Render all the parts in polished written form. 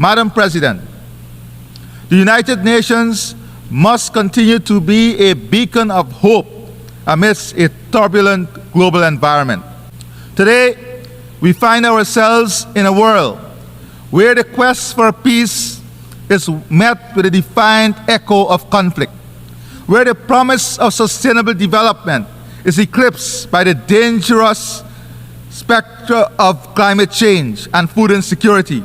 Madam President, the United Nations must continue to be a beacon of hope amidst a turbulent global environment. Today, we find ourselves in a world where the quest for peace is met with a defiant echo of conflict, where the promise of sustainable development is eclipsed by the dangerous specter of climate change and food insecurity,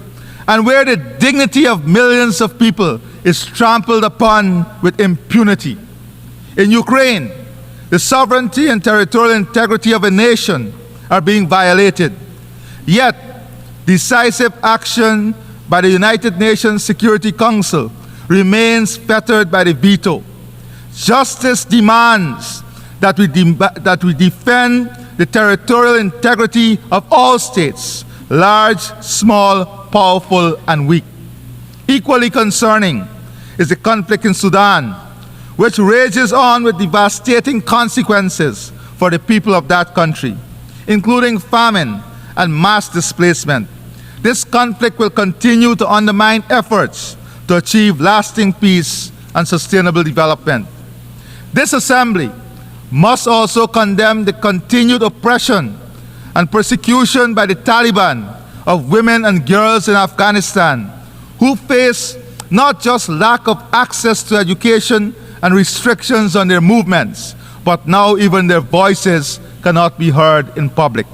and where the dignity of millions of people is trampled upon with impunity. In Ukraine, the sovereignty and territorial integrity of a nation are being violated. Yet, decisive action by the United Nations Security Council remains fettered by the veto. Justice demands that we defend the territorial integrity of all states, large, small, powerful, and weak. Equally concerning is the conflict in Sudan, which rages on with devastating consequences for the people of that country, including famine and mass displacement. This conflict will continue to undermine efforts to achieve lasting peace and sustainable development. This Assembly must also condemn the continued oppression and persecution by the Taliban of women and girls in Afghanistan, who face not just lack of access to education and restrictions on their movements, but now even their voices cannot be heard in public.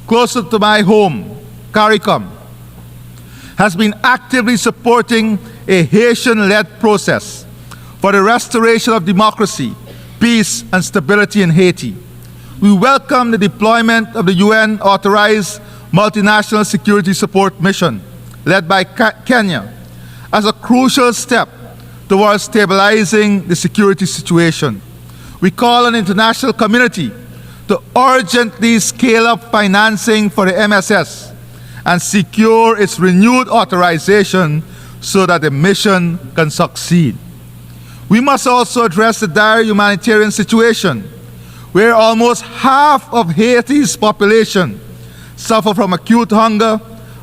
Closer to my home, CARICOM has been actively supporting a Haitian-led process for the restoration of democracy, peace, and stability in Haiti. We welcome the deployment of the UN-authorized multinational security support mission led by Kenya as a crucial step towards stabilizing the security situation. We call on the international community to urgently scale up financing for the MSS and secure its renewed authorization so that the mission can succeed. We must also address the dire humanitarian situation where almost half of Haiti's population suffer from acute hunger,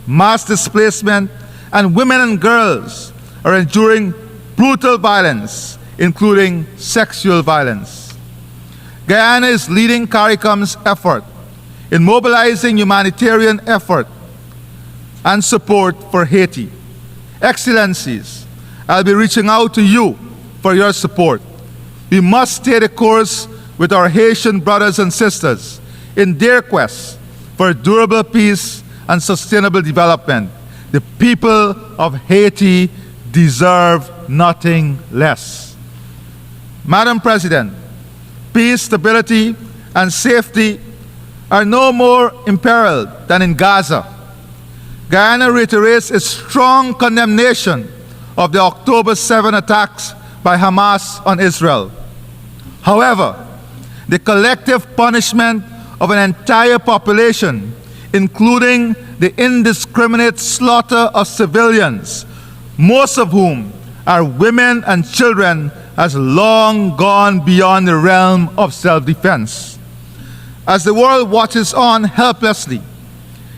mass displacement, and women and girls are enduring brutal violence, including sexual violence. Guyana is leading CARICOM's effort in mobilizing humanitarian effort and support for Haiti. Excellencies, I'll be reaching out to you for your support. We must stay the course with our Haitian brothers and sisters in their quest for durable peace and sustainable development. The people of Haiti deserve nothing less. Madam President, peace, stability, and safety are no more imperiled than in Gaza. Guyana reiterates its strong condemnation of the October 7 attacks by Hamas on Israel. However, the collective punishment of an entire population, including the indiscriminate slaughter of civilians, most of whom are women and children, has long gone beyond the realm of self-defense. As the world watches on helplessly,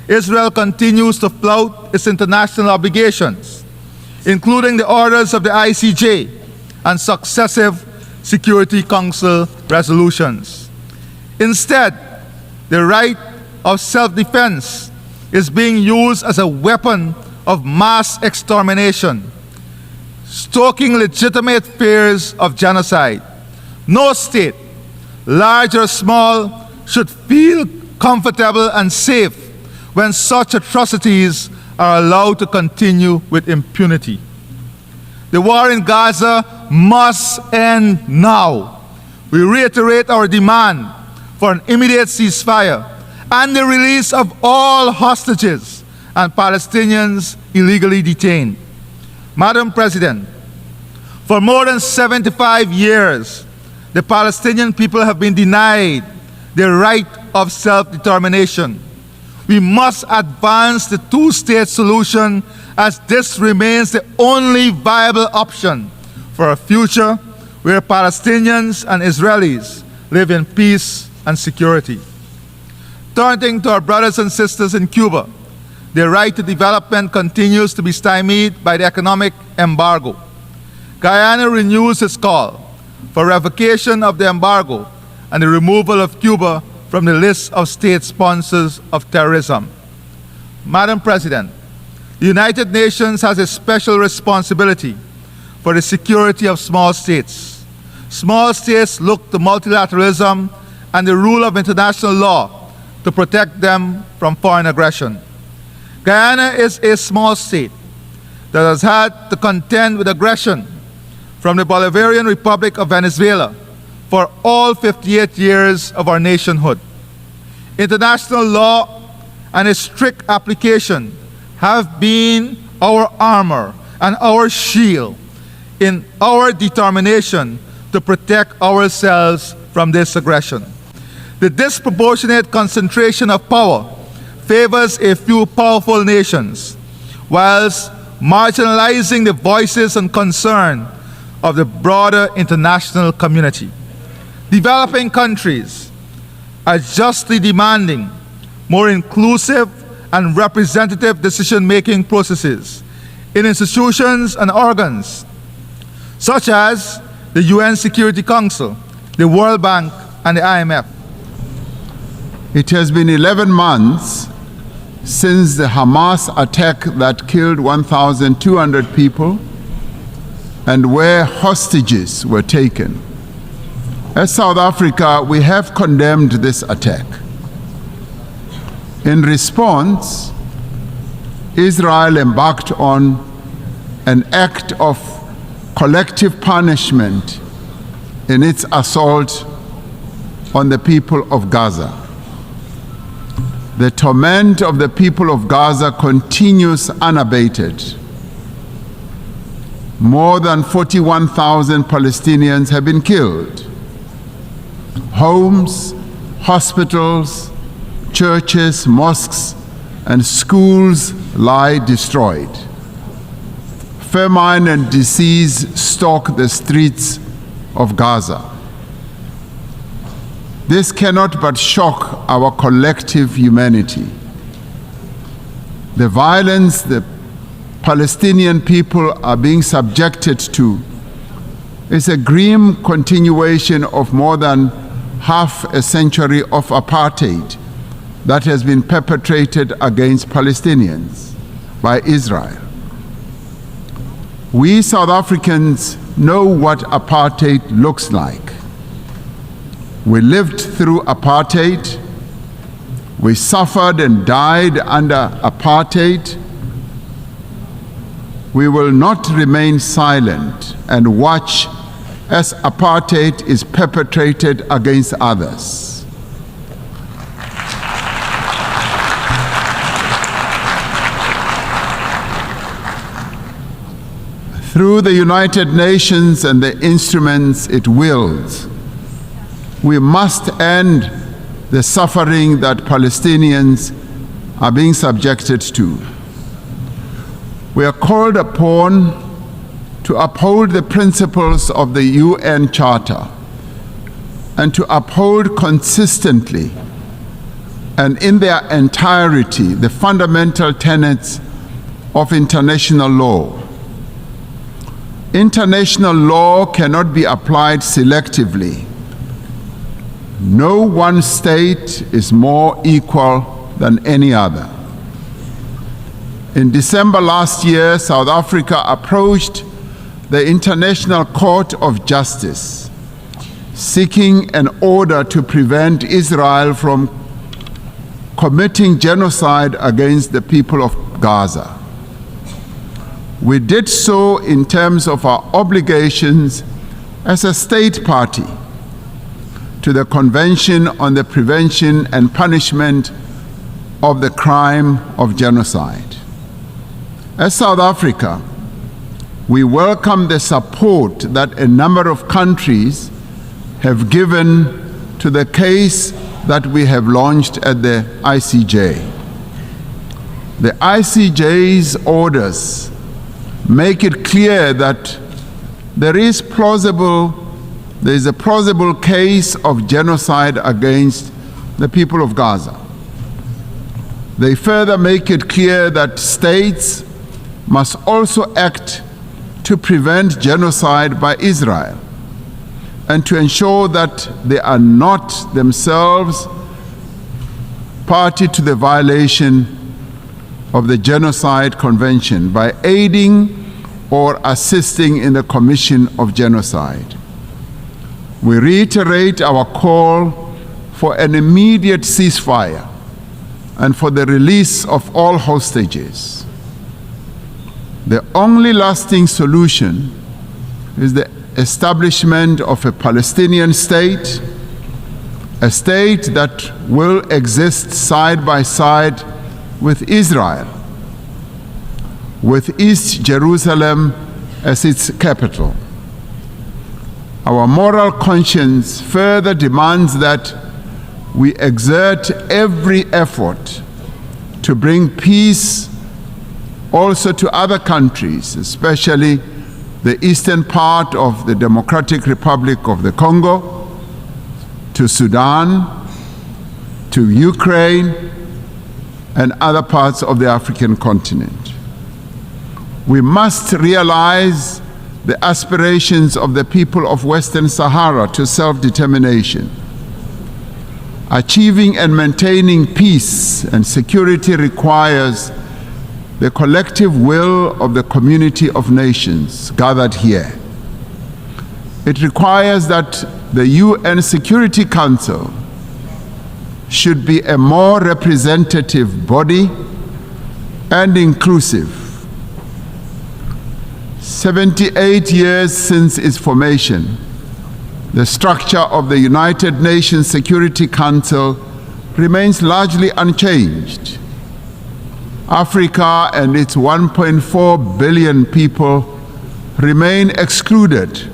Israel continues to flout its international obligations, including the orders of the ICJ and successive Security Council resolutions. Instead, the right of self-defense is being used as a weapon of mass extermination, stoking legitimate fears of genocide. No state, large or small, should feel comfortable and safe when such atrocities are allowed to continue with impunity. The war in Gaza must end now. We reiterate our demand for an immediate ceasefire and the release of all hostages and Palestinians illegally detained. Madam President, for more than 75 years, the Palestinian people have been denied their right of self-determination. We must advance the two-state solution, as this remains the only viable option for a future where Palestinians and Israelis live in peace and security. Turning to our brothers and sisters in Cuba, Their right to development continues to be stymied by the economic embargo. Guyana renews its call for revocation of the embargo and the removal of Cuba from the list of state sponsors of terrorism. Madam President, the United Nations has a special responsibility for the security of small states. Small states look to multilateralism and the rule of international law to protect them from foreign aggression. Guyana is a small state that has had to contend with aggression from the Bolivarian Republic of Venezuela for all 58 years of our nationhood. International law and its strict application have been our armor and our shield in our determination to protect ourselves from this aggression. The disproportionate concentration of power favors a few powerful nations, whilst marginalizing the voices and concern of the broader international community. Developing countries are justly demanding more inclusive and representative decision-making processes in institutions and organs such as the UN Security Council, the World Bank, and the IMF. It has been 11 months since the Hamas attack that killed 1,200 people and where hostages were taken. As South Africa, we have condemned this attack. In response, Israel embarked on an act of collective punishment in its assault on the people of Gaza. The torment of the people of Gaza continues unabated. More than 41,000 Palestinians have been killed. Homes, hospitals, churches, mosques, and schools lie destroyed. Famine and disease stalk the streets of Gaza. This cannot but shock our collective humanity. The violence the Palestinian people are being subjected to is a grim continuation of more than half a century of apartheid that has been perpetrated against Palestinians by Israel. We South Africans know what apartheid looks like. We lived through apartheid. We suffered and died under apartheid. We will not remain silent and watch as apartheid is perpetrated against others. Through the United Nations and the instruments it wields, we must end the suffering that Palestinians are being subjected to. We are called upon to uphold the principles of the UN Charter and to uphold consistently and in their entirety the fundamental tenets of international law. International law cannot be applied selectively. No one state is more equal than any other. In December last year, South Africa approached the International Court of Justice, seeking an order to prevent Israel from committing genocide against the people of Gaza. We did so in terms of our obligations as a state party to the Convention on the Prevention and Punishment of the Crime of Genocide. As South Africa, we welcome the support that a number of countries have given to the case that we have launched at the ICJ. The ICJ's orders make it clear that there is a plausible case of genocide against the people of Gaza. They further make it clear that states must also act to prevent genocide by Israel and to ensure that they are not themselves party to the violation of the Genocide Convention by aiding or assisting in the commission of genocide. We reiterate our call for an immediate ceasefire and for the release of all hostages. The only lasting solution is the establishment of a Palestinian state, a state that will exist side by side with Israel, with East Jerusalem as its capital. Our moral conscience further demands that we exert every effort to bring peace also to other countries, especially the eastern part of the Democratic Republic of the Congo, to Sudan, to Ukraine, and other parts of the African continent. We must realize the aspirations of the people of Western Sahara to self-determination. Achieving and maintaining peace and security requires the collective will of the community of nations gathered here. It requires that the UN Security Council should be a more representative body and inclusive. 78 years since its formation, the structure of the United Nations Security Council remains largely unchanged. Africa and its 1.4 billion people remain excluded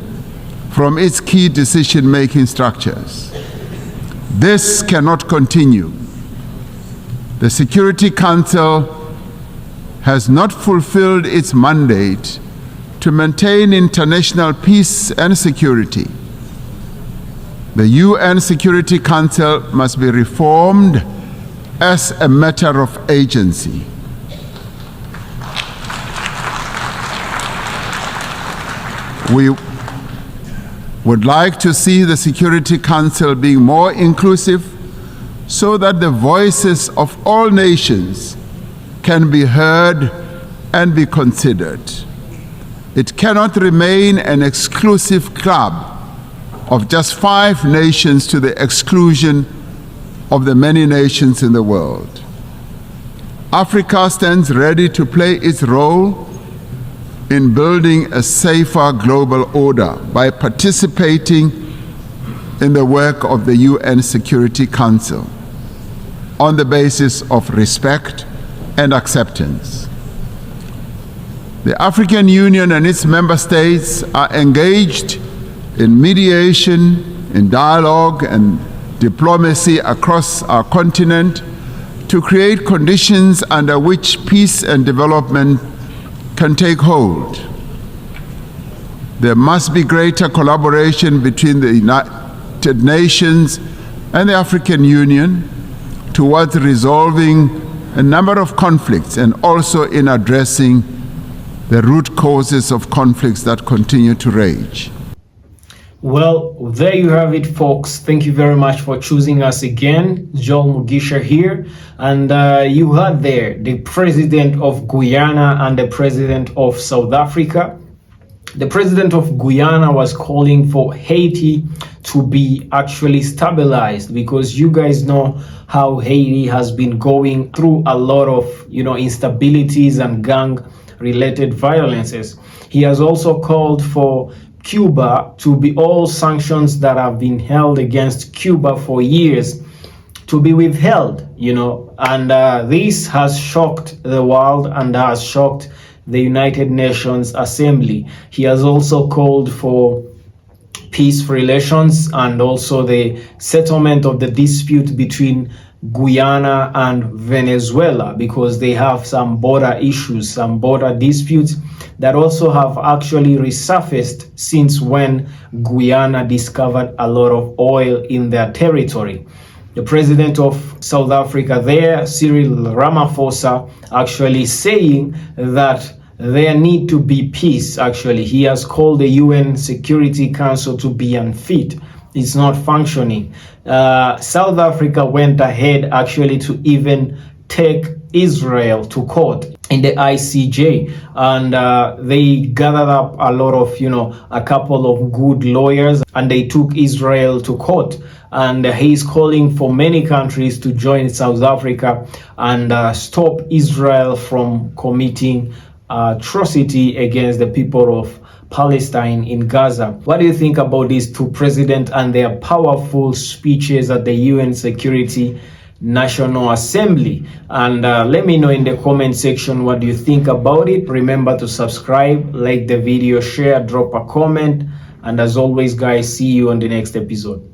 from its key decision-making structures. This cannot continue. The Security Council has not fulfilled its mandate to maintain international peace and security. The UN Security Council must be reformed as a matter of agency. We would like to see the Security Council being more inclusive so that the voices of all nations can be heard and be considered. It cannot remain an exclusive club of just 5 nations to the exclusion of the many nations in the world. Africa stands ready to play its role in building a safer global order by participating in the work of the UN Security Council on the basis of respect and acceptance. The African Union and its member states are engaged in mediation, in dialogue and diplomacy across our continent to create conditions under which peace and development can take hold. There must be greater collaboration between the United Nations and the African Union towards resolving a number of conflicts and also in addressing the root causes of conflicts that continue to rage. Well, there you have it, folks. Thank you very much for choosing us again. Joel Mugisha here. And you heard there the president of Guyana and the president of South Africa. The president of Guyana was calling for Haiti to be actually stabilized, because you guys know how Haiti has been going through a lot of, instabilities and gang-related violences. He has also called for Cuba to be all sanctions that have been held against Cuba for years to be withheld, and this has shocked the world and has shocked the United Nations Assembly. He has also called for peace relations and also the settlement of the dispute between Guyana and Venezuela, because they have some border issues, some border disputes that also have actually resurfaced since when Guyana discovered a lot of oil in their territory. the president of South Africa there, Cyril Ramaphosa, actually saying that there need to be peace. Actually, he has called the UN Security Council to be unfit. It's not functioning. South Africa went ahead actually to even take Israel to court in the ICJ, and they gathered up a lot of, a couple of good lawyers, and they took Israel to court. And he's calling for many countries to join South Africa and stop Israel from committing atrocity against the people of Palestine in Gaza. What do you think about these two presidents and their powerful speeches at the UN Security National Assembly? And let me know in the comment section what you think about it. Remember to subscribe, like the video, share, drop a comment, and as always guys, see you on the next episode.